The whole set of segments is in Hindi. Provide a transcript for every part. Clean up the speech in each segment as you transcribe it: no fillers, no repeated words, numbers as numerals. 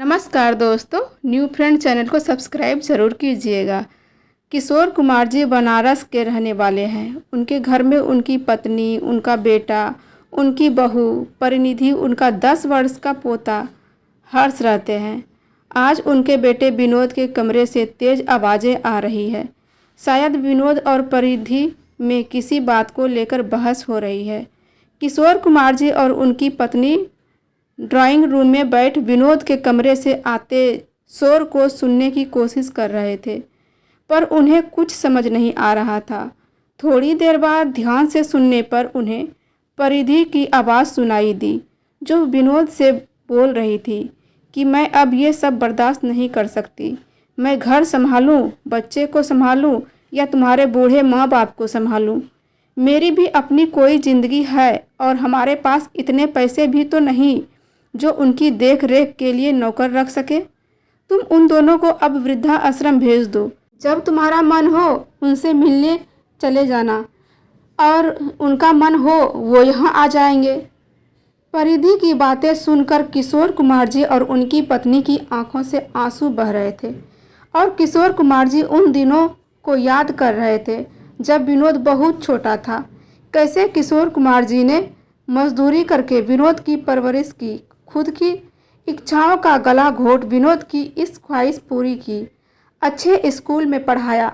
नमस्कार दोस्तों, न्यू फ्रेंड चैनल को सब्सक्राइब ज़रूर कीजिएगा। किशोर कुमार जी बनारस के रहने वाले हैं। उनके घर में उनकी पत्नी, उनका बेटा, उनकी बहू परिनिधि, उनका 10 वर्ष का पोता हर्ष रहते हैं। आज उनके बेटे विनोद के कमरे से तेज़ आवाज़ें आ रही है। शायद विनोद और परिनिधि में किसी बात को लेकर बहस हो रही है। किशोर कुमार जी और उनकी पत्नी ड्राइंग रूम में बैठ विनोद के कमरे से आते शोर को सुनने की कोशिश कर रहे थे, पर उन्हें कुछ समझ नहीं आ रहा था। थोड़ी देर बाद ध्यान से सुनने पर उन्हें परिधि की आवाज़ सुनाई दी, जो विनोद से बोल रही थी कि मैं अब ये सब बर्दाश्त नहीं कर सकती। मैं घर संभालूं, बच्चे को संभालूं या तुम्हारे बूढ़े माँ बाप को संभालूं? मेरी भी अपनी कोई ज़िंदगी है और हमारे पास इतने पैसे भी तो नहीं जो उनकी देख रेख के लिए नौकर रख सके। तुम उन दोनों को अब वृद्धा आश्रम भेज दो। जब तुम्हारा मन हो उनसे मिलने चले जाना और उनका मन हो वो यहाँ आ जाएंगे। परिधि की बातें सुनकर किशोर कुमार जी और उनकी पत्नी की आंखों से आंसू बह रहे थे और किशोर कुमार जी उन दिनों को याद कर रहे थे जब विनोद बहुत छोटा था। कैसे किशोर कुमार जी ने मजदूरी करके विनोद की परवरिश की, खुद की इच्छाओं का गला घोट विनोद की इस ख्वाहिश पूरी की, अच्छे स्कूल में पढ़ाया।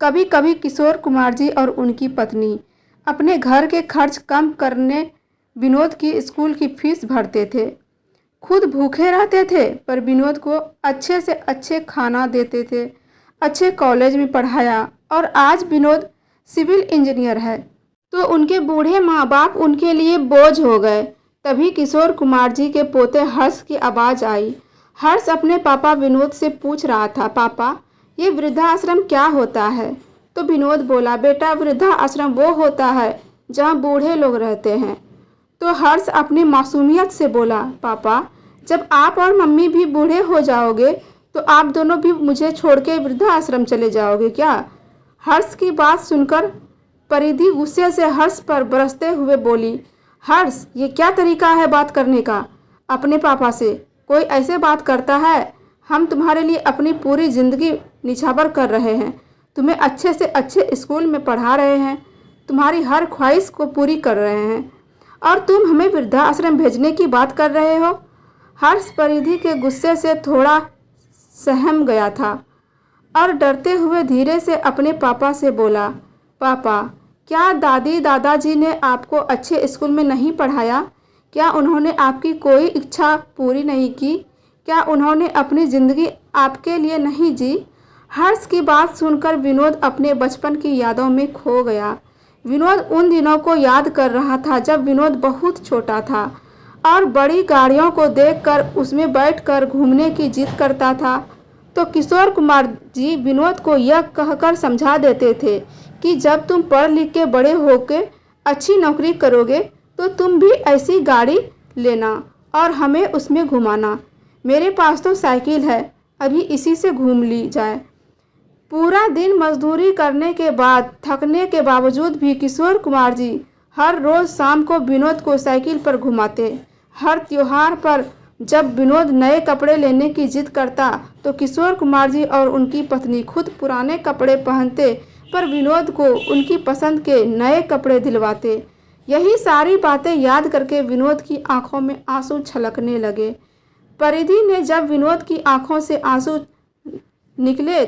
कभी कभी किशोर कुमार जी और उनकी पत्नी अपने घर के खर्च कम करने विनोद की स्कूल की फीस भरते थे। खुद भूखे रहते थे पर विनोद को अच्छे से अच्छे खाना देते थे, अच्छे कॉलेज में पढ़ाया और आज विनोद सिविल इंजीनियर है तो उनके बूढ़े माँ बाप उनके लिए बोझ हो गए। तभी किशोर कुमार जी के पोते हर्ष की आवाज़ आई। हर्ष अपने पापा विनोद से पूछ रहा था, पापा ये वृद्धाश्रम क्या होता है? तो विनोद बोला, बेटा वृद्धाश्रम वो होता है जहाँ बूढ़े लोग रहते हैं। तो हर्ष अपनी मासूमियत से बोला, पापा जब आप और मम्मी भी बूढ़े हो जाओगे तो आप दोनों भी मुझे छोड़ के वृद्धाश्रम चले जाओगे क्या? हर्ष की बात सुनकर परिधि गुस्से से हर्ष पर बरसते हुए बोली, हर्ष ये क्या तरीका है बात करने का? अपने पापा से कोई ऐसे बात करता है? हम तुम्हारे लिए अपनी पूरी ज़िंदगी निछावर कर रहे हैं, तुम्हें अच्छे से अच्छे स्कूल में पढ़ा रहे हैं, तुम्हारी हर ख्वाहिश को पूरी कर रहे हैं और तुम हमें वृद्धाश्रम भेजने की बात कर रहे हो। हर्ष परिधि के गुस्से से थोड़ा सहम गया था और डरते हुए धीरे से अपने पापा से बोला, पापा क्या दादी दादाजी ने आपको अच्छे स्कूल में नहीं पढ़ाया? क्या उन्होंने आपकी कोई इच्छा पूरी नहीं की? क्या उन्होंने अपनी ज़िंदगी आपके लिए नहीं जी? हर्ष की बात सुनकर विनोद अपने बचपन की यादों में खो गया। विनोद उन दिनों को याद कर रहा था जब विनोद बहुत छोटा था और बड़ी गाड़ियों को देखकर उसमें बैठकर घूमने की जिद करता था। तो किशोर कुमार जी विनोद को यह कहकर समझा देते थे कि जब तुम पढ़ लिख के बड़े होके अच्छी नौकरी करोगे तो तुम भी ऐसी गाड़ी लेना और हमें उसमें घुमाना। मेरे पास तो साइकिल है, अभी इसी से घूम ली जाए। पूरा दिन मजदूरी करने के बाद थकने के बावजूद भी किशोर कुमार जी हर रोज़ शाम को विनोद को साइकिल पर घुमाते। हर त्योहार पर जब विनोद नए कपड़े लेने की जिद करता तो किशोर कुमार जी और उनकी पत्नी खुद पुराने कपड़े पहनते पर विनोद को उनकी पसंद के नए कपड़े दिलवाते। यही सारी बातें याद करके विनोद की आंखों में आंसू छलकने लगे। परिधि ने जब विनोद की आंखों से आंसू निकले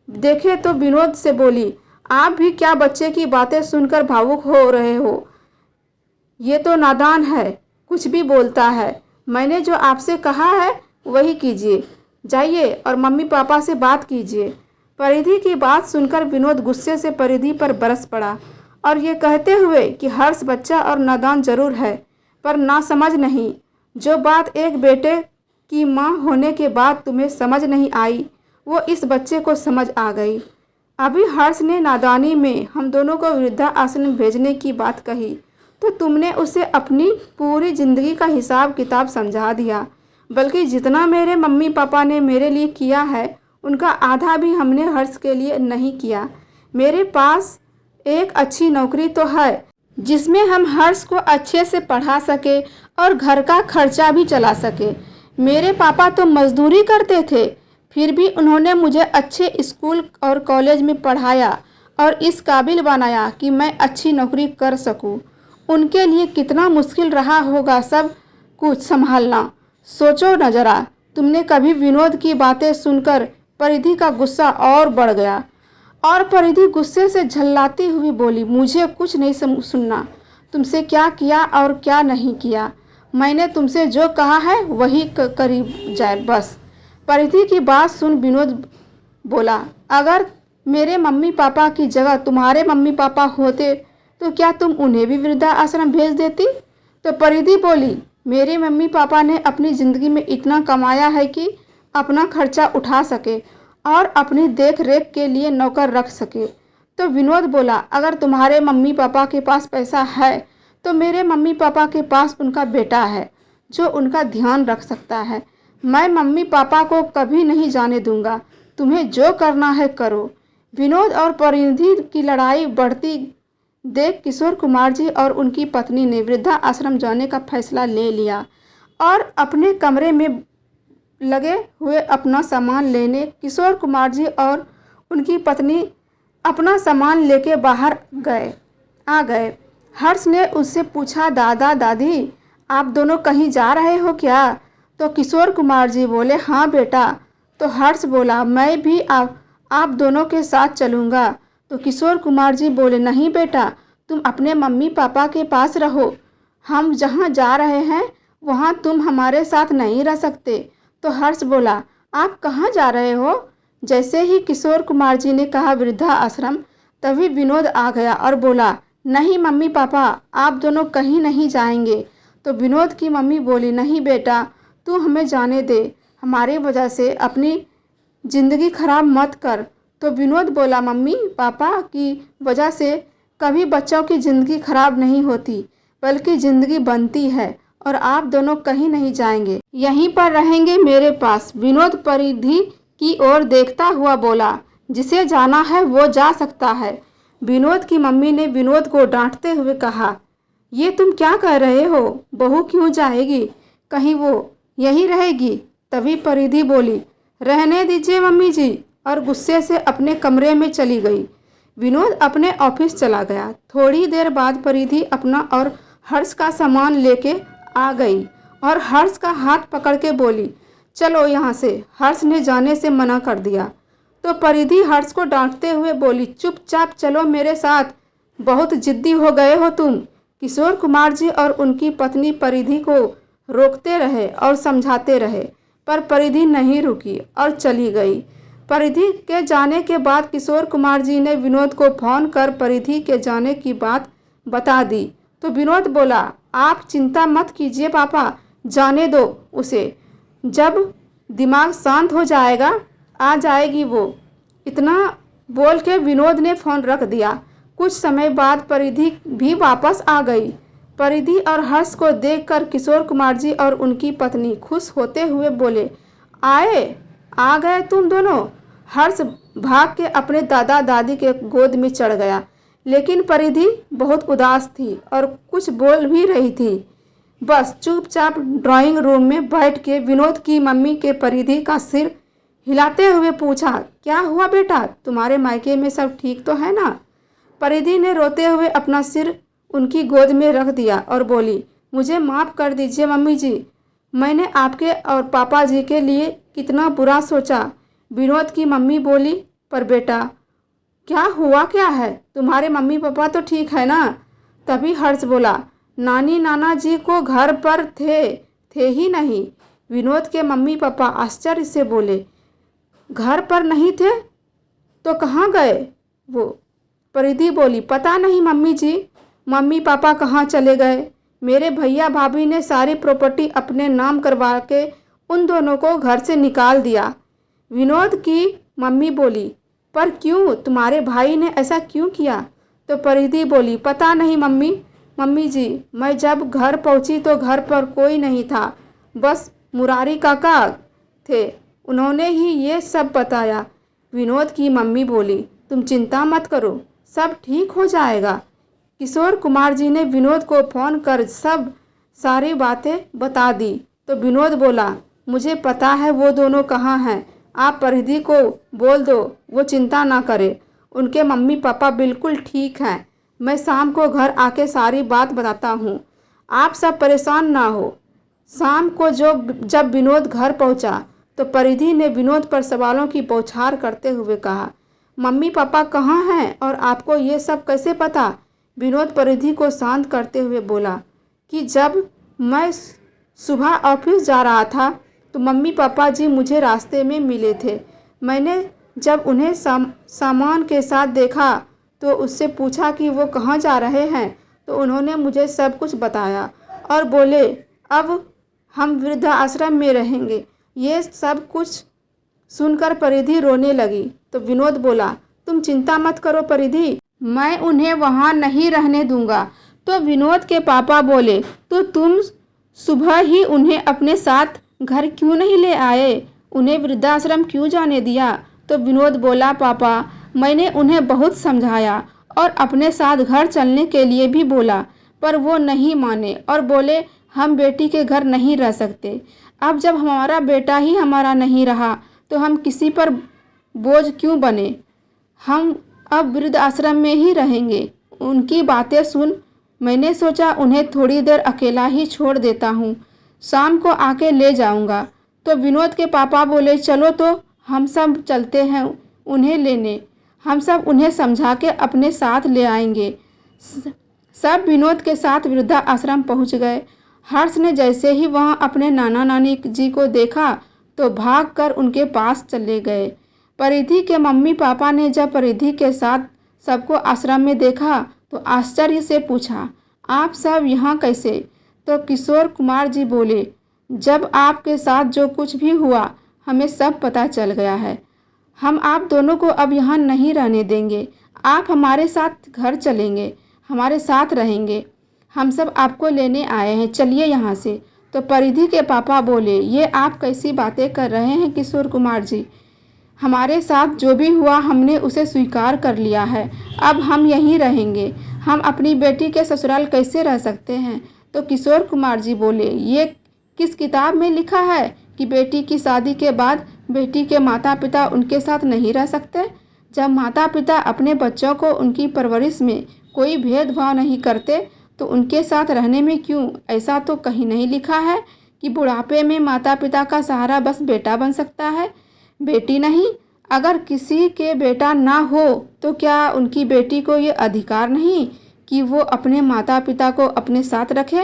देखे तो विनोद से बोली, आप भी क्या बच्चे की बातें सुनकर भावुक हो रहे हो? ये तो नादान है, कुछ भी बोलता है। मैंने जो आपसे कहा है वही कीजिए, जाइए और मम्मी पापा से बात कीजिए। परिधि की बात सुनकर विनोद गुस्से से परिधि पर बरस पड़ा और ये कहते हुए कि हर्ष बच्चा और नादान जरूर है पर ना समझ नहीं। जो बात एक बेटे की माँ होने के बाद तुम्हें समझ नहीं आई वो इस बच्चे को समझ आ गई। अभी हर्ष ने नादानी में हम दोनों को वृद्धा आश्रम भेजने की बात कही तो तुमने उसे अपनी पूरी ज़िंदगी का हिसाब किताब समझा दिया, बल्कि जितना मेरे मम्मी पापा ने मेरे लिए किया है उनका आधा भी हमने हर्ष के लिए नहीं किया। मेरे पास एक अच्छी नौकरी तो है जिसमें हम हर्ष को अच्छे से पढ़ा सके और घर का खर्चा भी चला सके। मेरे पापा तो मजदूरी करते थे, फिर भी उन्होंने मुझे अच्छे स्कूल और कॉलेज में पढ़ाया और इस काबिल बनाया कि मैं अच्छी नौकरी कर सकूं। उनके लिए कितना मुश्किल रहा होगा सब कुछ संभालना। सोचो न जरा। तुमने कभी विनोद की बातें सुनकर परिधि का गुस्सा और बढ़ गया और परिधि गुस्से से झल्लाती हुई बोली, मुझे कुछ नहीं सुनना। तुमसे क्या किया और क्या नहीं किया, मैंने तुमसे जो कहा है वही करी जाए बस। परिधि की बात सुन विनोद बोला, अगर मेरे मम्मी पापा की जगह तुम्हारे मम्मी पापा होते तो क्या तुम उन्हें भी वृद्धा आश्रम भेज देती? तो परिधि बोली, मेरे मम्मी पापा ने अपनी ज़िंदगी में इतना कमाया है कि अपना खर्चा उठा सके और अपनी देख रेख के लिए नौकर रख सके। तो विनोद बोला, अगर तुम्हारे मम्मी पापा के पास पैसा है तो मेरे मम्मी पापा के पास उनका बेटा है जो उनका ध्यान रख सकता है। मैं मम्मी पापा को कभी नहीं जाने दूंगा। तुम्हें जो करना है करो। विनोद और परिधि की लड़ाई बढ़ती देख किशोर कुमार जी और उनकी पत्नी ने वृद्धा आश्रम जाने का फैसला ले लिया और अपने कमरे में लगे हुए अपना सामान लेने किशोर कुमार जी और उनकी पत्नी अपना सामान लेके बाहर आ गए। हर्ष ने उससे पूछा, दादा दादी आप दोनों कहीं जा रहे हो क्या? तो किशोर कुमार जी बोले, हाँ बेटा। तो हर्ष बोला, मैं भी आप दोनों के साथ चलूँगा। तो किशोर कुमार जी बोले, नहीं बेटा, तुम अपने मम्मी पापा के पास रहो। हम जहाँ जा रहे हैं वहाँ तुम हमारे साथ नहीं रह सकते। तो हर्ष बोला, आप कहाँ जा रहे हो? जैसे ही किशोर कुमार जी ने कहा वृद्धा आश्रम, तभी विनोद आ गया और बोला, नहीं मम्मी पापा, आप दोनों कहीं नहीं जाएंगे। तो विनोद की मम्मी बोली, नहीं बेटा, तू हमें जाने दे, हमारी वजह से अपनी ज़िंदगी खराब मत कर। तो विनोद बोला, मम्मी पापा की वजह से कभी बच्चों की ज़िंदगी खराब नहीं होती, बल्कि ज़िंदगी बनती है और आप दोनों कहीं नहीं जाएंगे, यहीं पर रहेंगे मेरे पास। विनोद परिधि की ओर देखता हुआ बोला, जिसे जाना है वो जा सकता है। विनोद की मम्मी ने विनोद को डांटते हुए कहा, ये तुम क्या कह रहे हो? बहू क्यों जाएगी? कहीं वो यहीं रहेगी? तभी परिधि बोली, रहने दीजिए मम्मी जी, और गुस्से से अपने कमरे में चली गई। विनोद अपने ऑफिस चला गया। थोड़ी देर बाद परिधि अपना और हर्ष का सामान लेके आ गई और हर्ष का हाथ पकड़ के बोली, चलो यहाँ से। हर्ष ने जाने से मना कर दिया। तो परिधि हर्ष को डांटते हुए बोली, चुपचाप चलो मेरे साथ, बहुत जिद्दी हो गए हो तुम। किशोर कुमार जी और उनकी पत्नी परिधि को रोकते रहे और समझाते रहे, पर परिधि नहीं रुकी और चली गई। परिधि के जाने के बाद किशोर कुमार जी ने विनोद को फ़ोन कर परिधि के जाने की बात बता दी। तो विनोद बोला, आप चिंता मत कीजिए पापा, जाने दो उसे, जब दिमाग शांत हो जाएगा आ जाएगी वो। इतना बोल के विनोद ने फ़ोन रख दिया। कुछ समय बाद परिधि भी वापस आ गई। परिधि और हर्ष को देखकर किशोर कुमार जी और उनकी पत्नी खुश होते हुए बोले, आ गए तुम दोनों। हर्ष भाग के अपने दादा दादी के गोद में चढ़ गया, लेकिन परिधि बहुत उदास थी और कुछ बोल भी रही थी। बस चुपचाप ड्राइंग रूम में बैठ के विनोद की मम्मी के परिधि का सिर हिलाते हुए पूछा, क्या हुआ बेटा, तुम्हारे मायके में सब ठीक तो है ना? परिधि ने रोते हुए अपना सिर उनकी गोद में रख दिया और बोली, मुझे माफ़ कर दीजिए मम्मी जी, मैंने आपके और पापा जी के लिए कितना बुरा सोचा। विनोद की मम्मी बोली, पर बेटा क्या हुआ क्या है, तुम्हारे मम्मी पापा तो ठीक है ना? तभी हर्ष बोला, नानी नाना जी को घर पर थे ही नहीं। विनोद के मम्मी पापा आश्चर्य से बोले, घर पर नहीं थे तो कहाँ गए वो? परिधि बोली, पता नहीं मम्मी जी, मम्मी पापा कहाँ चले गए। मेरे भैया भाभी ने सारी प्रॉपर्टी अपने नाम करवा के उन दोनों को घर से निकाल दिया। विनोद की मम्मी बोली, पर क्यों, तुम्हारे भाई ने ऐसा क्यों किया? तो परिधि बोली, पता नहीं मम्मी जी, मैं जब घर पहुंची तो घर पर कोई नहीं था, बस मुरारी काका थे, उन्होंने ही ये सब बताया। विनोद की मम्मी बोली, तुम चिंता मत करो, सब ठीक हो जाएगा। किशोर कुमार जी ने विनोद को फ़ोन कर सब सारी बातें बता दी। तो विनोद बोला, मुझे पता है वो दोनों कहाँ हैं। आप परिधि को बोल दो, वो चिंता ना करे। उनके मम्मी पापा बिल्कुल ठीक हैं। मैं शाम को घर आके सारी बात बताता हूँ। आप सब परेशान ना हो। शाम को जब विनोद घर पहुँचा तो परिधि ने विनोद पर सवालों की बौछार करते हुए कहा, मम्मी पापा कहाँ हैं और आपको ये सब कैसे पता? विनोद परिधि को शांत करते हुए बोला कि जब मैं सुबह ऑफिस जा रहा था तो मम्मी पापा जी मुझे रास्ते में मिले थे। मैंने जब उन्हें सामान के साथ देखा तो उससे पूछा कि वो कहाँ जा रहे हैं, तो उन्होंने मुझे सब कुछ बताया और बोले अब हम वृद्धाश्रम में रहेंगे। ये सब कुछ सुनकर परिधि रोने लगी तो विनोद बोला, तुम चिंता मत करो परिधि, मैं उन्हें वहाँ नहीं रहने दूंगा। तो विनोद के पापा बोले, तो तुम सुबह ही उन्हें अपने साथ घर क्यों नहीं ले आए? उन्हें वृद्धाश्रम क्यों जाने दिया? तो विनोद बोला, पापा मैंने उन्हें बहुत समझाया और अपने साथ घर चलने के लिए भी बोला, पर वो नहीं माने और बोले हम बेटी के घर नहीं रह सकते। अब जब हमारा बेटा ही हमारा नहीं रहा तो हम किसी पर बोझ क्यों बने? हम अब वृद्धाश्रम में ही रहेंगे। उनकी बातें सुन मैंने सोचा उन्हें थोड़ी देर अकेला ही छोड़ देता हूँ, शाम को आके ले जाऊँगा। तो विनोद के पापा बोले, चलो तो हम सब चलते हैं उन्हें लेने, हम सब उन्हें समझा के अपने साथ ले आएंगे। सब विनोद के साथ वृद्धाश्रम पहुँच गए। हर्ष ने जैसे ही वहाँ अपने नाना नानी जी को देखा तो भागकर उनके पास चले गए। परिधि के मम्मी पापा ने जब परिधि के साथ सबको आश्रम में देखा तो आश्चर्य से पूछा, आप सब यहाँ कैसे? तो किशोर कुमार जी बोले, जब आपके साथ जो कुछ भी हुआ हमें सब पता चल गया है। हम आप दोनों को अब यहाँ नहीं रहने देंगे। आप हमारे साथ घर चलेंगे, हमारे साथ रहेंगे। हम सब आपको लेने आए हैं, चलिए यहाँ से। तो परिधि के पापा बोले, ये आप कैसी बातें कर रहे हैं किशोर कुमार जी? हमारे साथ जो भी हुआ हमने उसे स्वीकार कर लिया है। अब हम यहीं रहेंगे। हम अपनी बेटी के ससुराल कैसे रह सकते हैं? तो किशोर कुमार जी बोले, ये किस किताब में लिखा है कि बेटी की शादी के बाद बेटी के माता पिता उनके साथ नहीं रह सकते? जब माता पिता अपने बच्चों को उनकी परवरिश में कोई भेदभाव नहीं करते तो उनके साथ रहने में क्यों? ऐसा तो कहीं नहीं लिखा है कि बुढ़ापे में माता पिता का सहारा बस बेटा बन सकता है, बेटी नहीं। अगर किसी के बेटा ना हो तो क्या उनकी बेटी को ये अधिकार नहीं कि वो अपने माता पिता को अपने साथ रखे?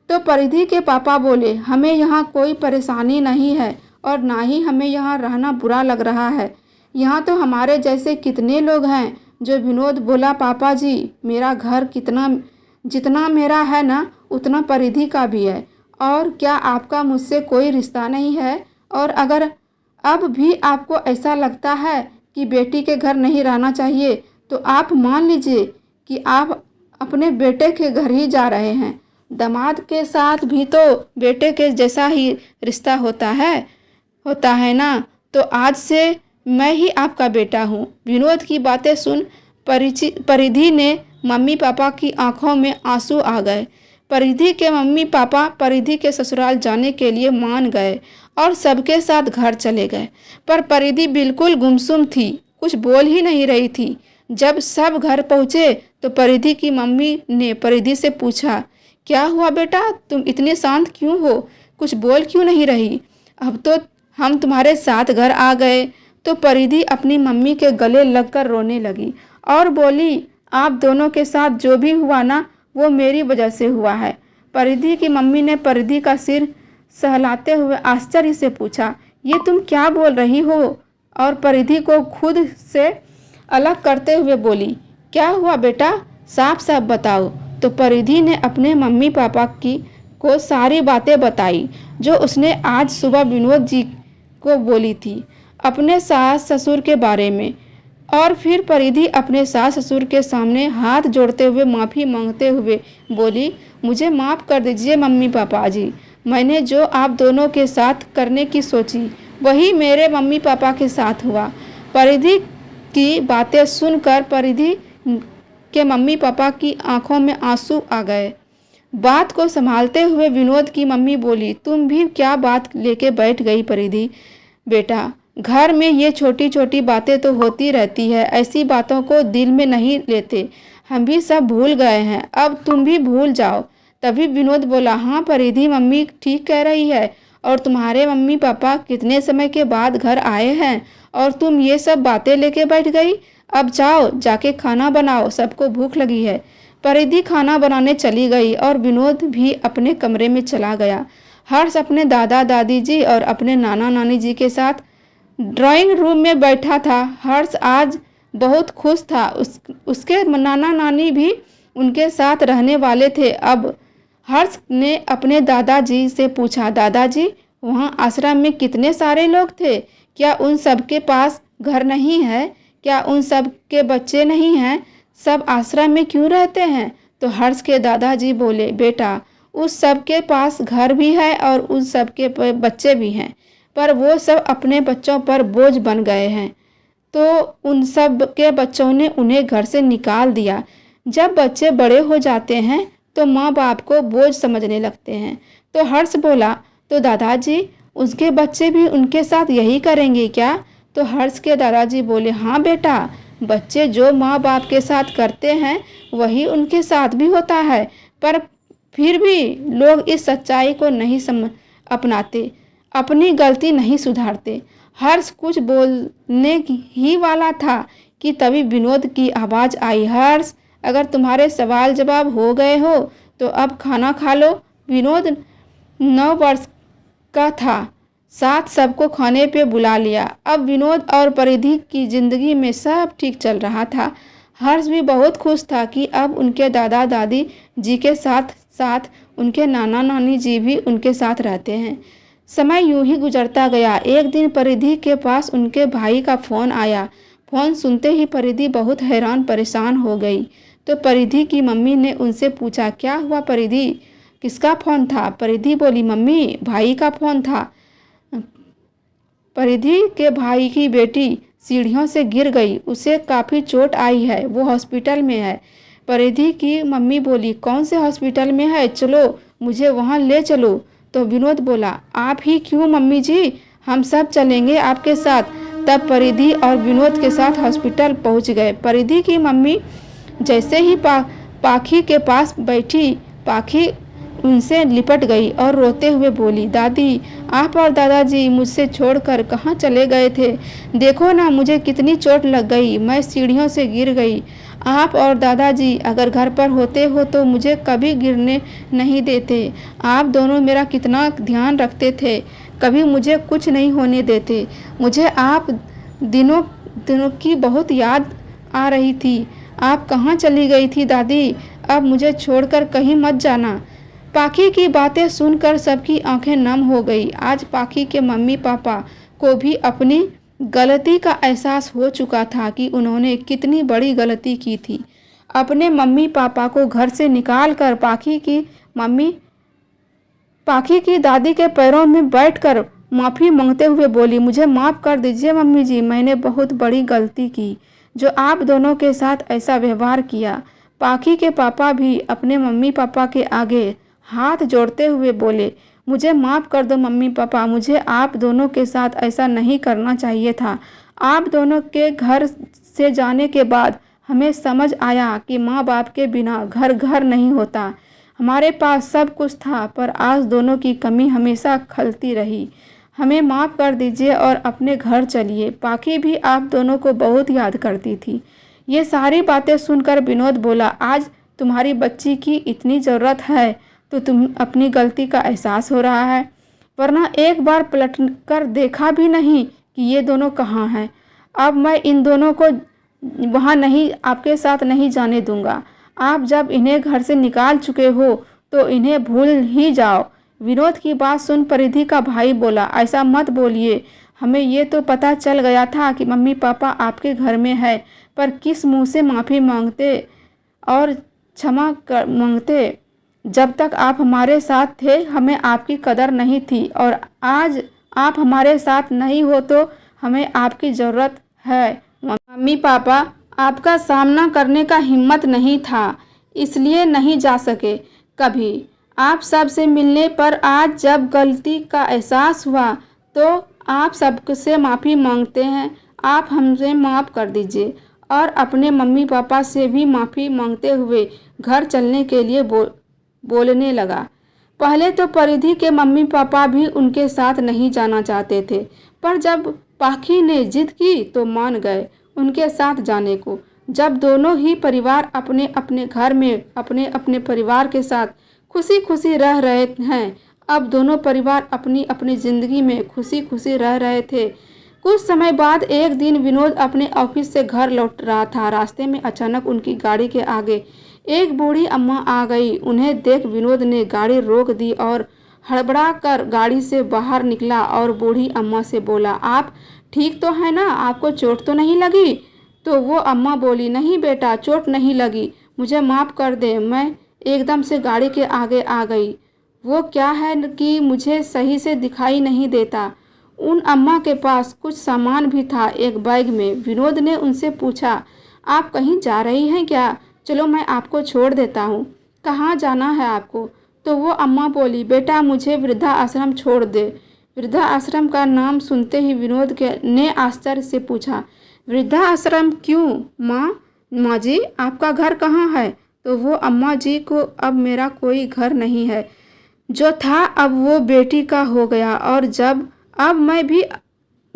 तो परिधि के पापा बोले, हमें यहाँ कोई परेशानी नहीं है और ना ही हमें यहाँ रहना बुरा लग रहा है। यहाँ तो हमारे जैसे कितने लोग हैं। जो विनोद बोला, पापा जी मेरा घर जितना मेरा है ना उतना परिधि का भी है। और क्या आपका मुझसे कोई रिश्ता नहीं है? और अगर अब भी आपको ऐसा लगता है कि बेटी के घर नहीं रहना चाहिए तो आप मान लीजिए कि आप अपने बेटे के घर ही जा रहे हैं। दामाद के साथ भी तो बेटे के जैसा ही रिश्ता होता है ना। तो आज से मैं ही आपका बेटा हूँ। विनोद की बातें सुन परिधि ने मम्मी पापा की आंखों में आंसू आ गए। परिधि के मम्मी पापा परिधि के ससुराल जाने के लिए मान गए और सबके साथ घर चले गए। पर परिधि बिल्कुल गुमसुम थी, कुछ बोल ही नहीं रही थी। जब सब घर पहुँचे तो परिधि की मम्मी ने परिधि से पूछा, क्या हुआ बेटा, तुम इतने शांत क्यों हो? कुछ बोल क्यों नहीं रही? अब तो हम तुम्हारे साथ घर आ गए। तो परिधि अपनी मम्मी के गले लगकर रोने लगी और बोली, आप दोनों के साथ जो भी हुआ ना वो मेरी वजह से हुआ है। परिधि की मम्मी ने परिधि का सिर सहलाते हुए आश्चर्य से पूछा, ये तुम क्या बोल रही हो? और परिधि को खुद से अलग करते हुए बोली, क्या हुआ बेटा, साफ साफ बताओ। तो परिधि ने अपने मम्मी पापा को सारी बातें बताई जो उसने आज सुबह विनोद जी को बोली थी अपने सास ससुर के बारे में। और फिर परिधि अपने सास ससुर के सामने हाथ जोड़ते हुए माफ़ी मांगते हुए बोली, मुझे माफ़ कर दीजिए मम्मी पापा जी। मैंने जो आप दोनों के साथ करने की सोची वही मेरे मम्मी पापा के साथ हुआ। परिधि की बातें सुनकर परिधि के मम्मी पापा की आंखों में आंसू आ गए। बात को संभालते हुए विनोद की मम्मी बोली, तुम भी क्या बात लेके बैठ गई परिधि? बेटा, घर में ये छोटी छोटी बातें तो होती रहती है, ऐसी बातों को दिल में नहीं लेते। हम भी सब भूल गए हैं, अब तुम भी भूल जाओ। तभी विनोद बोला, हाँ परिधि मम्मी ठीक कह रही है। और तुम्हारे मम्मी पापा कितने समय के बाद घर आए हैं और तुम ये सब बातें लेके बैठ गई? अब जाओ, जाके खाना बनाओ, सबको भूख लगी है। परिधि खाना बनाने चली गई और विनोद भी अपने कमरे में चला गया। हर्ष अपने दादा दादी जी और अपने नाना नानी जी के साथ ड्राइंग रूम में बैठा था। हर्ष आज बहुत खुश था। उसके नाना नानी भी उनके साथ रहने वाले थे। अब हर्ष ने अपने दादाजी से पूछा, दादाजी वहाँ आश्रम में कितने सारे लोग थे? क्या उन सब के पास घर नहीं है? क्या उन सब के बच्चे नहीं हैं? सब आश्रम में क्यों रहते हैं? तो हर्ष के दादाजी बोले, बेटा उस सब के पास घर भी है और उस सब के बच्चे भी हैं, पर वो सब अपने बच्चों पर बोझ बन गए हैं, तो उन सब के बच्चों ने उन्हें घर से निकाल दिया। जब बच्चे बड़े हो जाते हैं तो माँ बाप को बोझ समझने लगते हैं। तो हर्ष बोला, तो दादाजी उसके बच्चे भी उनके साथ यही करेंगे क्या? तो हर्ष के दादाजी बोले, हाँ बेटा, बच्चे जो माँ बाप के साथ करते हैं वही उनके साथ भी होता है, पर फिर भी लोग इस सच्चाई को नहीं अपनाते, अपनी गलती नहीं सुधारते। हर्ष कुछ बोलने ही वाला था कि तभी विनोद की आवाज़ आई, हर्ष अगर तुम्हारे सवाल जवाब हो गए हो तो अब खाना खा लो। विनोद 9 वर्ष का था, साथ सबको खाने पे बुला लिया। अब विनोद और परिधि की ज़िंदगी में सब ठीक चल रहा था। हर्ष भी बहुत खुश था कि अब उनके दादा दादी जी के साथ साथ उनके नाना नानी जी भी उनके साथ रहते हैं। समय यूं ही गुजरता गया। एक दिन परिधि के पास उनके भाई का फ़ोन आया। फ़ोन सुनते ही परिधि बहुत हैरान परेशान हो गई। तो परिधि की मम्मी ने उनसे पूछा, क्या हुआ परिधि, किसका फ़ोन था? परिधि बोली, मम्मी भाई का फ़ोन था। परिधि के भाई की बेटी सीढ़ियों से गिर गई, उसे काफ़ी चोट आई है, वो हॉस्पिटल में है। परिधि की मम्मी बोली, कौन से हॉस्पिटल में है, चलो मुझे वहाँ ले चलो। तो विनोद बोला, आप ही क्यों मम्मी जी, हम सब चलेंगे आपके साथ। तब परिधि और विनोद के साथ हॉस्पिटल पहुँच गए। परिधि की मम्मी जैसे ही पाखी के पास बैठी, पाखी उनसे लिपट गई और रोते हुए बोली, दादी आप और दादाजी मुझसे छोड़कर कहाँ चले गए थे? देखो ना मुझे कितनी चोट लग गई, मैं सीढ़ियों से गिर गई। आप और दादाजी अगर घर पर होते हो तो मुझे कभी गिरने नहीं देते। आप दोनों मेरा कितना ध्यान रखते थे, कभी मुझे कुछ नहीं होने देते। मुझे आप दिनों दिनों की बहुत याद आ रही थी। आप कहाँ चली गई थी दादी? अब मुझे छोड़कर कहीं मत जाना। पाखी की बातें सुनकर सबकी आंखें नम हो गई। आज पाखी के मम्मी पापा को भी अपनी गलती का एहसास हो चुका था कि उन्होंने कितनी बड़ी गलती की थी। अपने मम्मी पापा को घर से निकालकर पाखी की दादी के पैरों में बैठकर माफ़ी मांगते हुए बोली, मुझे माफ़ कर दीजिए मम्मी जी, मैंने बहुत बड़ी गलती की जो आप दोनों के साथ ऐसा व्यवहार किया। पाखी के पापा भी अपने मम्मी पापा के आगे हाथ जोड़ते हुए बोले, मुझे माफ़ कर दो मम्मी पापा, मुझे आप दोनों के साथ ऐसा नहीं करना चाहिए था। आप दोनों के घर से जाने के बाद हमें समझ आया कि माँ बाप के बिना घर घर नहीं होता। हमारे पास सब कुछ था, पर आज दोनों की कमी हमेशा खलती रही। हमें माफ़ कर दीजिए और अपने घर चलिए। पाखी भी आप दोनों को बहुत याद करती थी। ये सारी बातें सुनकर विनोद बोला, आज तुम्हारी बच्ची की इतनी ज़रूरत है तो तुम अपनी गलती का एहसास हो रहा है, वरना एक बार पलट कर देखा भी नहीं कि ये दोनों कहाँ हैं। अब मैं इन दोनों को वहाँ नहीं, आपके साथ नहीं जाने दूंगा। आप जब इन्हें घर से निकाल चुके हो तो इन्हें भूल ही जाओ। विनोद की बात सुन परिधि का भाई बोला, ऐसा मत बोलिए, हमें ये तो पता चल गया था कि मम्मी पापा आपके घर में है, पर किस मुंह से माफ़ी मांगते और क्षमा मांगते। जब तक आप हमारे साथ थे हमें आपकी कदर नहीं थी, और आज आप हमारे साथ नहीं हो तो हमें आपकी ज़रूरत है। मम्मी पापा आपका सामना करने का हिम्मत नहीं था, इसलिए नहीं जा सके। कभी। आप सबसे मिलने पर आज जब गलती का एहसास हुआ तो आप सबसे माफ़ी मांगते हैं। आप हमसे माफ़ कर दीजिए। और अपने मम्मी पापा से भी माफ़ी मांगते हुए घर चलने के लिए बोलने लगा। पहले तो परिधि के मम्मी पापा भी उनके साथ नहीं जाना चाहते थे, पर जब पाखी ने जिद की तो मान गए उनके साथ जाने को। जब दोनों ही परिवार अपने अपने घर में अपने अपने परिवार के साथ खुशी खुशी रह रहे हैं, अब दोनों परिवार अपनी अपनी ज़िंदगी में खुशी खुशी रह रहे थे। कुछ समय बाद एक दिन विनोद अपने ऑफिस से घर लौट रहा था। रास्ते में अचानक उनकी गाड़ी के आगे एक बूढ़ी अम्मा आ गई। उन्हें देख विनोद ने गाड़ी रोक दी और हड़बड़ा कर गाड़ी से बाहर निकला और बूढ़ी अम्मा से बोला, आप ठीक तो है ना, आपको चोट तो नहीं लगी? तो वो अम्मा बोली, नहीं बेटा, चोट नहीं लगी, मुझे माफ़ कर दे, मैं एकदम से गाड़ी के आगे आ गई। वो क्या है कि मुझे सही से दिखाई नहीं देता। उन अम्मा के पास कुछ सामान भी था एक बैग में। विनोद ने उनसे पूछा, आप कहीं जा रही हैं क्या? चलो मैं आपको छोड़ देता हूँ। कहाँ जाना है आपको? तो वो अम्मा बोली, बेटा मुझे वृद्धा आश्रम छोड़ दे। वृद्धा आश्रम का नाम सुनते ही विनोद ने आश्चर्य से पूछा, वृद्धा आश्रम क्यों माँ जी, आपका घर कहाँ है? तो वो अम्मा जी को, अब मेरा कोई घर नहीं है, जो था अब वो बेटी का हो गया और अब मैं भी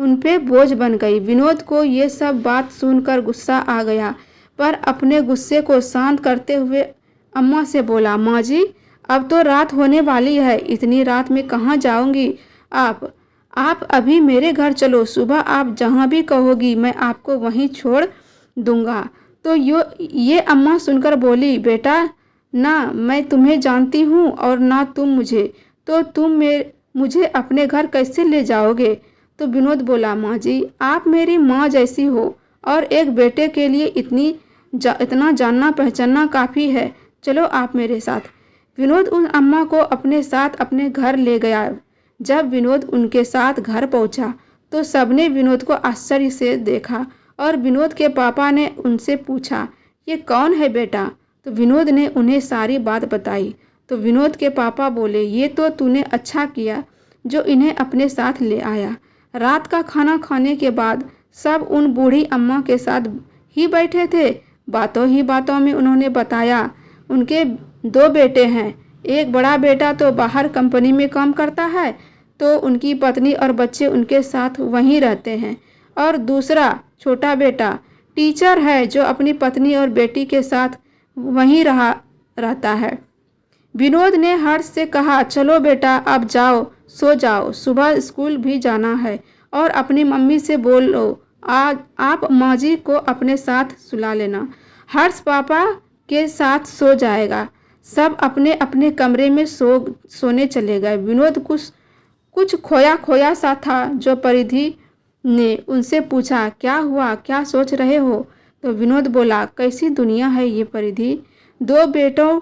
उन पे बोझ बन गई। विनोद को ये सब बात सुनकर गुस्सा आ गया, पर अपने गुस्से को शांत करते हुए अम्मा से बोला, माँ जी अब तो रात होने वाली है, इतनी रात में कहाँ जाऊंगी? आप अभी मेरे घर चलो, सुबह आप जहाँ भी कहोगी मैं आपको वहीं छोड़ दूंगा। तो ये अम्मा सुनकर बोली, बेटा ना मैं तुम्हें जानती हूँ और ना तुम मुझे, तो तुम मुझे अपने घर कैसे ले जाओगे? तो विनोद बोला, माँ जी आप मेरी माँ जैसी हो और एक बेटे के लिए इतना जानना पहचानना काफ़ी है, चलो आप मेरे साथ। विनोद उन अम्मा को अपने साथ अपने घर ले गया। जब विनोद उनके साथ घर पहुंचा तो सबने विनोद को आश्चर्य से देखा और विनोद के पापा ने उनसे पूछा, ये कौन है बेटा? तो विनोद ने उन्हें सारी बात बताई। तो विनोद के पापा बोले, ये तो तूने अच्छा किया जो इन्हें अपने साथ ले आया। रात का खाना खाने के बाद सब उन बूढ़ी अम्मा के साथ ही बैठे थे। बातों ही बातों में उन्होंने बताया उनके 2 बेटे हैं। एक बड़ा बेटा तो बाहर कंपनी में काम करता है, तो उनकी पत्नी और बच्चे उनके साथ वहीं रहते हैं, और दूसरा छोटा बेटा टीचर है जो अपनी पत्नी और बेटी के साथ वहीं रहता है। विनोद ने हर्ष से कहा, चलो बेटा अब जाओ, सो जाओ, सुबह स्कूल भी जाना है। और अपनी मम्मी से बोलो आज आप माँ जी को अपने साथ सुला लेना। हर्ष पापा के साथ सो जाएगा। सब अपने अपने कमरे में सोने चले गए। विनोद कुछ खोया खोया सा था। जो परिधि ने उनसे पूछा, क्या हुआ, क्या सोच रहे हो? तो विनोद बोला, कैसी दुनिया है ये परिधि, 2 बेटों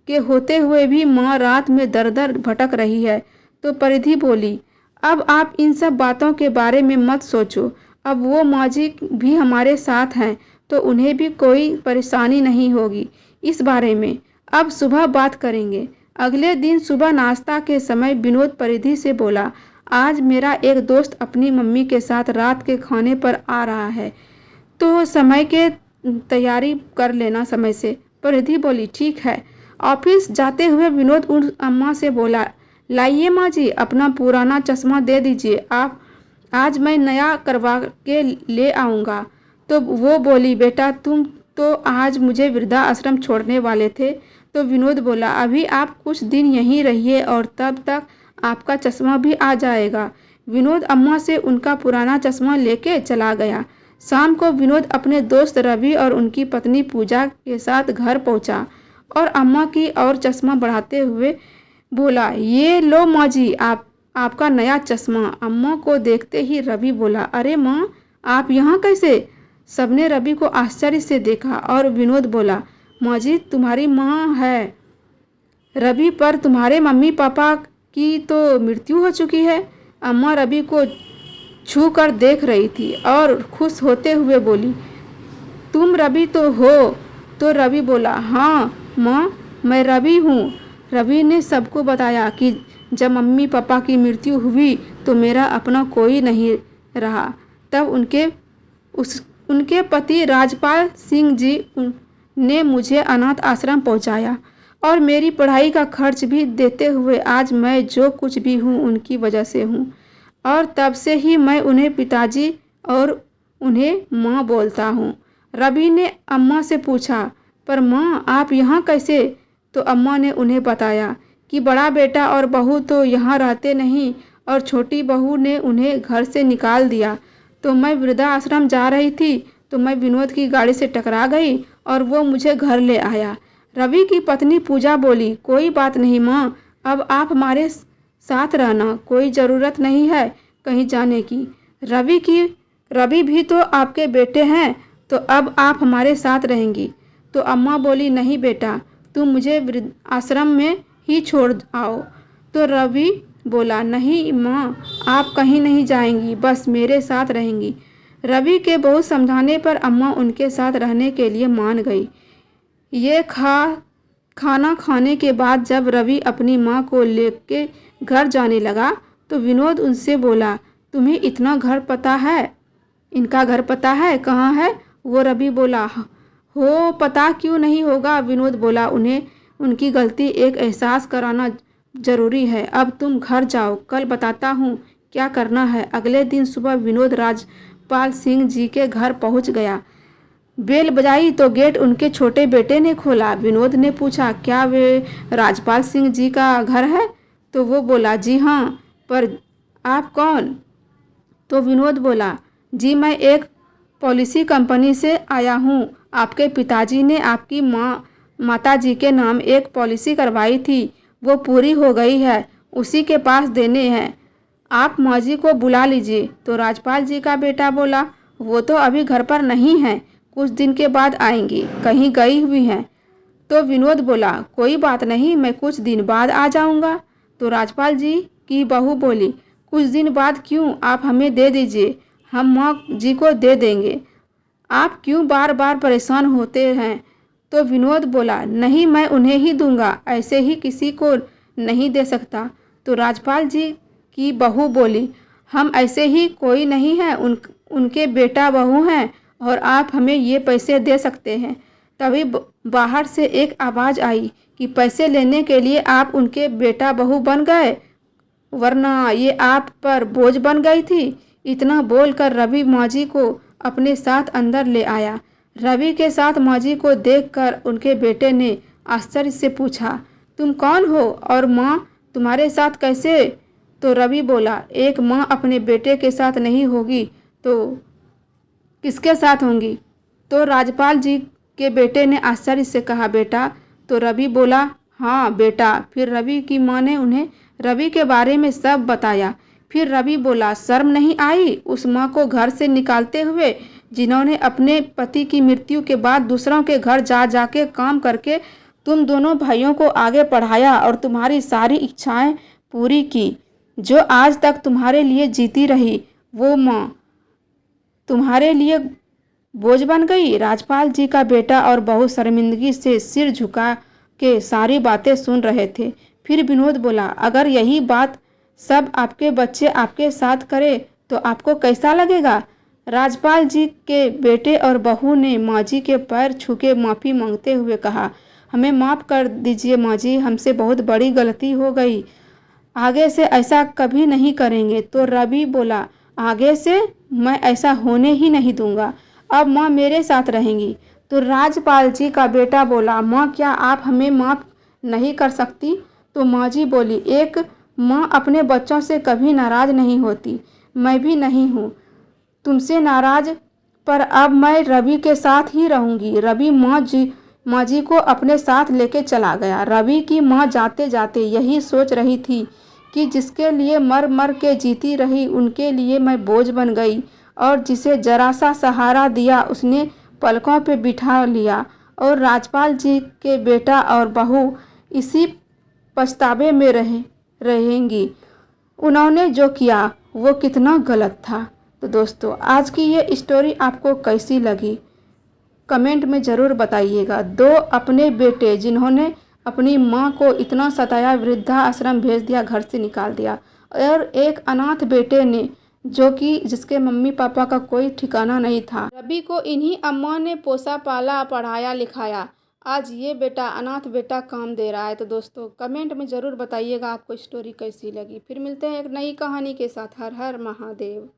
के होते हुए भी माँ रात में दर दर भटक रही है। तो परिधि बोली, अब आप इन सब बातों के बारे में मत सोचो, अब वो माँ जी भी हमारे साथ हैं तो उन्हें भी कोई परेशानी नहीं होगी इस बारे में। अब सुबह बात करेंगे। अगले दिन सुबह नाश्ता के समय विनोद परिधि से बोला, आज मेरा एक दोस्त अपनी मम्मी के साथ रात के खाने पर आ रहा है, तो समय के तैयारी कर लेना समय से। परिधि बोली, ठीक है। ऑफिस जाते हुए विनोद उन अम्मा से बोला, लाइए माँ जी अपना पुराना चश्मा दे दीजिए, आप आज मैं नया करवा के ले आऊँगा। तो वो बोली, बेटा तुम तो आज मुझे वृद्धा आश्रम छोड़ने वाले थे। तो विनोद बोला, अभी आप कुछ दिन यहीं रहिए और तब तक आपका चश्मा भी आ जाएगा। विनोद अम्मा से उनका पुराना चश्मा लेके चला गया। शाम को विनोद अपने दोस्त रवि और उनकी पत्नी पूजा के साथ घर पहुंचा और अम्मा की और चश्मा बढ़ाते हुए बोला, ये लो माँ जी आपका नया चश्मा। अम्मा को देखते ही रवि बोला, अरे माँ आप यहाँ कैसे? सबने रवि को आश्चर्य से देखा और विनोद बोला, माँ जी तुम्हारी माँ है रवि, पर तुम्हारे मम्मी पापा की तो मृत्यु हो चुकी है। अम्मा रवि को छू कर देख रही थी और खुश होते हुए बोली, तुम रवि तो हो? तो रवि बोला, हाँ माँ मैं रवि हूँ। रवि ने सबको बताया कि जब मम्मी पापा की मृत्यु हुई तो मेरा अपना कोई नहीं रहा। तब उनके पति राजपाल सिंह जी ने मुझे अनाथ आश्रम पहुंचाया और मेरी पढ़ाई का खर्च भी देते हुए आज मैं जो कुछ भी हूँ उनकी वजह से हूँ। और तब से ही मैं उन्हें पिताजी और उन्हें माँ बोलता हूँ। रवि ने अम्मा से पूछा, पर माँ आप यहाँ कैसे? तो अम्मा ने उन्हें बताया कि बड़ा बेटा और बहू तो यहाँ रहते नहीं और छोटी बहू ने उन्हें घर से निकाल दिया। तो मैं वृद्धाश्रम जा रही थी तो मैं विनोद की गाड़ी से टकरा गई और वो मुझे घर ले आया। रवि की पत्नी पूजा बोली, कोई बात नहीं माँ, अब आप हमारे साथ रहना, कोई ज़रूरत नहीं है कहीं जाने की। रवि भी तो आपके बेटे हैं, तो अब आप हमारे साथ रहेंगी। तो अम्मा बोली, नहीं बेटा, तुम मुझे वृद्ध आश्रम में ही छोड़ आओ। तो रवि बोला, नहीं माँ, आप कहीं नहीं जाएंगी, बस मेरे साथ रहेंगी। रवि के बहुत समझाने पर अम्मा उनके साथ रहने के लिए मान गई। ये खाना खाने के बाद जब रवि अपनी माँ को लेके घर जाने लगा तो विनोद उनसे बोला, तुम्हें इतना घर पता है? इनका घर पता है कहाँ है? वो रवि बोला, हो पता क्यों नहीं होगा? विनोद बोला, उन्हें उनकी गलती एक एहसास कराना ज़रूरी है। अब तुम घर जाओ, कल बताता हूँ क्या करना है। अगले दिन सुबह विनोद राजपाल सिंह जी के घर पहुँच गया। बेल बजाई तो गेट उनके छोटे बेटे ने खोला। विनोद ने पूछा, क्या वे राजपाल सिंह जी का घर है? तो वो बोला, जी हाँ, पर आप कौन? तो विनोद बोला, जी मैं एक पॉलिसी कंपनी से आया हूँ। आपके पिताजी ने आपकी माताजी के नाम एक पॉलिसी करवाई थी, वो पूरी हो गई है, उसी के पास देने हैं। आप माँ को बुला लीजिए। तो राजपाल जी का बेटा बोला, वो तो अभी घर पर नहीं है, कुछ दिन के बाद आएंगी, कहीं गई हुई हैं। तो विनोद बोला, कोई बात नहीं, मैं कुछ दिन बाद आ जाऊंगा। तो राजपाल जी की बहू बोली, कुछ दिन बाद क्यों, आप हमें दे दीजिए, हम माँ जी को दे देंगे। आप क्यों बार बार परेशान होते हैं? तो विनोद बोला, नहीं मैं उन्हें ही दूंगा, ऐसे ही किसी को नहीं दे सकता। तो राजपाल जी की बहू बोली, हम ऐसे ही कोई नहीं है, उनके बेटा बहू हैं और आप हमें ये पैसे दे सकते हैं। तभी बाहर से एक आवाज़ आई कि पैसे लेने के लिए आप उनके बेटा बहू बन गए, वरना ये आप पर बोझ बन गई थी। इतना बोलकर रवि माँजी को अपने साथ अंदर ले आया। रवि के साथ माँजी को देखकर उनके बेटे ने आश्चर्य से पूछा, तुम कौन हो और माँ तुम्हारे साथ कैसे? तो रवि बोला, एक माँ अपने बेटे के साथ नहीं होगी तो किसके साथ होंगी? तो राजपाल जी के बेटे ने आश्चर्य से कहा, बेटा? तो रवि बोला, हाँ बेटा। फिर रवि की माँ ने उन्हें रवि के बारे में सब बताया। फिर रवि बोला, शर्म नहीं आई उस माँ को घर से निकालते हुए, जिन्होंने अपने पति की मृत्यु के बाद दूसरों के घर जा जाके काम करके तुम दोनों भाइयों को आगे पढ़ाया और तुम्हारी सारी इच्छाएं पूरी की। जो आज तक तुम्हारे लिए जीती रही, वो माँ तुम्हारे लिए बोझ बन गई। राजपाल जी का बेटा और बहू शर्मिंदगी से सिर झुका के सारी बातें सुन रहे थे। फिर विनोद बोला, अगर यही बात सब आपके बच्चे आपके साथ करे तो आपको कैसा लगेगा? राजपाल जी के बेटे और बहू ने माँ जी के पैर छू के माफ़ी मांगते हुए कहा, हमें माफ़ कर दीजिए माँ जी, हमसे बहुत बड़ी गलती हो गई, आगे से ऐसा कभी नहीं करेंगे। तो रवि बोला, आगे से मैं ऐसा होने ही नहीं दूंगा, अब माँ मेरे साथ रहेंगी। तो राजपाल जी का बेटा बोला, माँ क्या आप हमें माफ़ नहीं कर सकती? तो माँ जी बोली, एक माँ अपने बच्चों से कभी नाराज़ नहीं होती, मैं भी नहीं हूँ तुमसे नाराज़, पर अब मैं रवि के साथ ही रहूँगी। रवि माँ जी को अपने साथ लेके चला गया। रवि की माँ जाते जाते यही सोच रही थी कि जिसके लिए मर मर के जीती रही, उनके लिए मैं बोझ बन गई और जिसे जरा सा सहारा दिया उसने पलकों पे बिठा लिया। और राजपाल जी के बेटा और बहू इसी पछतावे में रहेंगी। उन्होंने जो किया वो कितना गलत था। तो दोस्तों, आज की ये स्टोरी आपको कैसी लगी कमेंट में ज़रूर बताइएगा। दो अपने बेटे जिन्होंने अपनी माँ को इतना सताया, वृद्धाश्रम भेज दिया, घर से निकाल दिया। और एक अनाथ बेटे ने, जो कि जिसके मम्मी पापा का कोई ठिकाना नहीं था, रवि को इन्हीं अम्मा ने पोसा पाला, पढ़ाया लिखाया। आज ये बेटा, अनाथ बेटा, काम दे रहा है। तो दोस्तों कमेंट में ज़रूर बताइएगा आपको स्टोरी कैसी लगी। फिर मिलते हैं एक नई कहानी के साथ। हर हर महादेव।